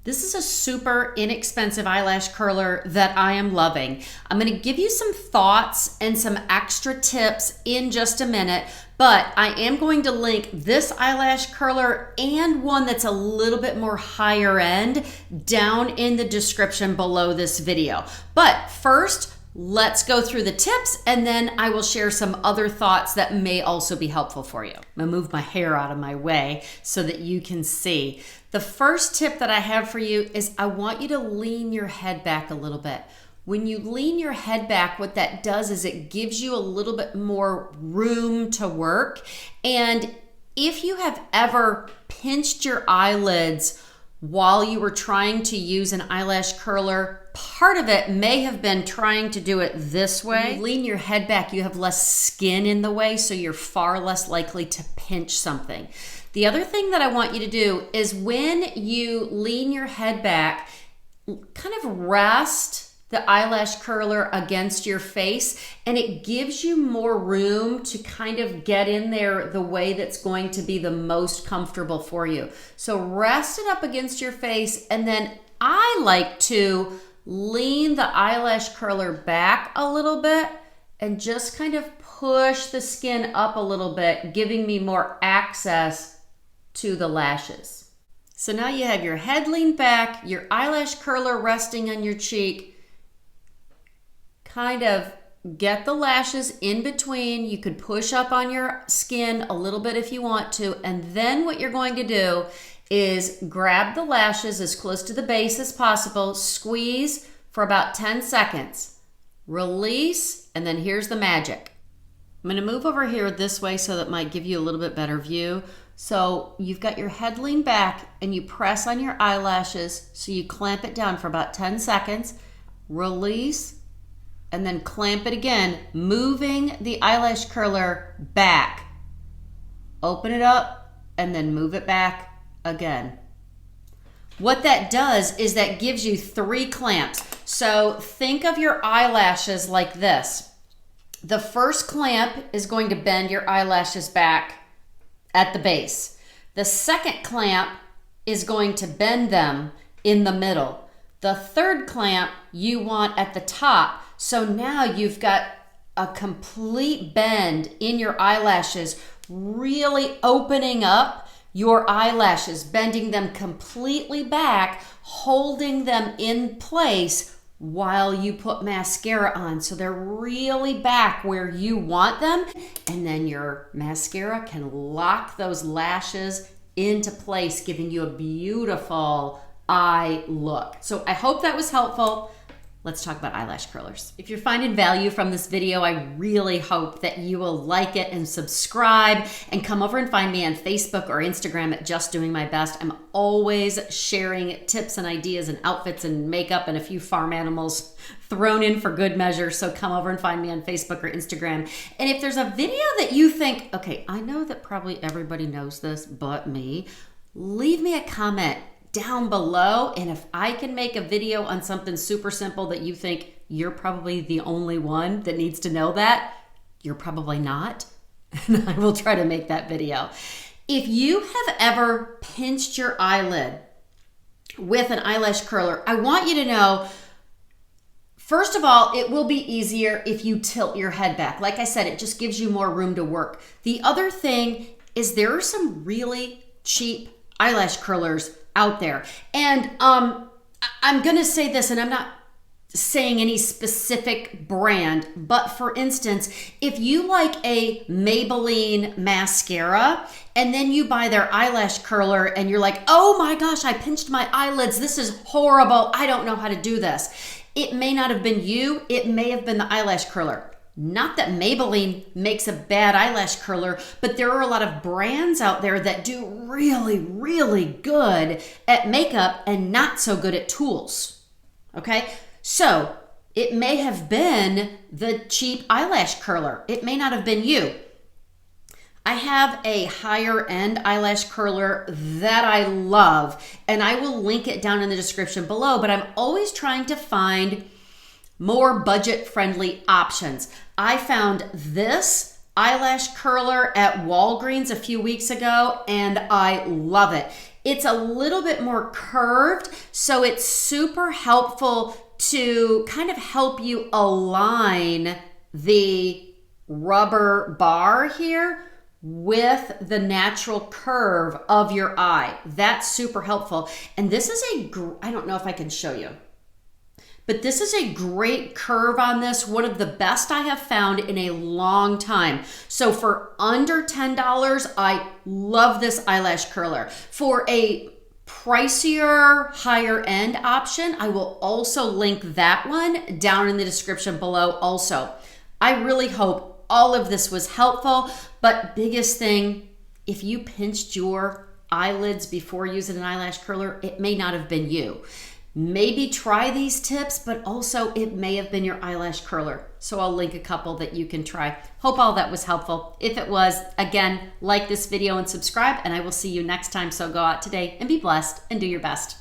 This is a super inexpensive eyelash curler that I am loving. I'm going to give you some thoughts and some extra tips in just a minute, but I am going to link this eyelash curler and one that's a little bit more higher end down in the description below this video. But first, let's go through the tips and then I will share some other thoughts that may also be helpful for you. I'm gonna move my hair out of my way so that you can see. The first tip that I have for you is I want you to lean your head back a little bit. When you lean your head back, what that does is it gives you a little bit more room to work. And if you have ever pinched your eyelids while you were trying to use an eyelash curler, part of it may have been trying to do it this way. When you lean your head back, you have less skin in the way, so you're far less likely to pinch something. The other thing that I want you to do is when you lean your head back, kind of rest the eyelash curler against your face, and it gives you more room to kind of get in there the way that's going to be the most comfortable for you. So rest it up against your face, and then I like to lean the eyelash curler back a little bit and just kind of push the skin up a little bit, giving me more access to the lashes. So now you have your head leaned back, your eyelash curler resting on your cheek. Kind of get the lashes in between. You could push up on your skin a little bit if you want to. And then what you're going to do is grab the lashes as close to the base as possible, squeeze for about 10 seconds, release, and then here's the magic. I'm going to move over here this way so that might give you a little bit better view. So you've got your head leaned back and you press on your eyelashes, so you clamp it down for about 10 seconds, release, and then clamp it again, moving the eyelash curler back. Open it up and then move it back again. What that does is that gives you 3 clamps. So think of your eyelashes like this. The first clamp is going to bend your eyelashes back at the base. The second clamp is going to bend them in the middle. The third clamp you want at the top. So now you've got a complete bend in your eyelashes, really opening up your eyelashes, bending them completely back, holding them in place while you put mascara on. So they're really back where you want them. And then your mascara can lock those lashes into place, giving you a beautiful eye look. So I hope that was helpful. Let's talk about eyelash curlers. If you're finding value from this video, I really hope that you will like it and subscribe and come over and find me on Facebook or Instagram at Just Doing My Best. I'm always sharing tips and ideas and outfits and makeup and a few farm animals thrown in for good measure. So come over and find me on Facebook or Instagram. And if there's a video that you think, okay, I know that probably everybody knows this but me, leave me a comment down below, and if I can make a video on something super simple that you think you're probably the only one that needs to know that, you're probably not, and I will try to make that video. If you have ever pinched your eyelid with an eyelash curler, I want you to know, first of all, it will be easier if you tilt your head back. Like I said, it just gives you more room to work. The other thing is there are some really cheap eyelash curlers out there. And I'm gonna say this, and I'm not saying any specific brand, but for instance, if you like a Maybelline mascara and then you buy their eyelash curler and you're like, oh my gosh, I pinched my eyelids, this is horrible, I don't know how to do this. It may not have been you, it may have been the eyelash curler. Not that Maybelline makes a bad eyelash curler, but there are a lot of brands out there that do really, really good at makeup and not so good at tools, okay? So it may have been the cheap eyelash curler. It may not have been you. I have a higher end eyelash curler that I love, and I will link it down in the description below, but I'm always trying to find more budget-friendly options. I found this eyelash curler at Walgreens a few weeks ago, and I love it. It's a little bit more curved, so it's super helpful to kind of help you align the rubber bar here with the natural curve of your eye. That's super helpful. And this is I don't know if I can show you, but this is a great curve on this. One of the best I have found in a long time. So for under $10, I love this eyelash curler. For a pricier, higher end option, I will also link that one down in the description below also. I really hope all of this was helpful, but biggest thing, if you pinched your eyelids before using an eyelash curler, it may not have been you. Maybe try these tips, but also it may have been your eyelash curler. So I'll link a couple that you can try. Hope all that was helpful. If it was, again, like this video and subscribe, and I will see you next time. So go out today and be blessed and do your best.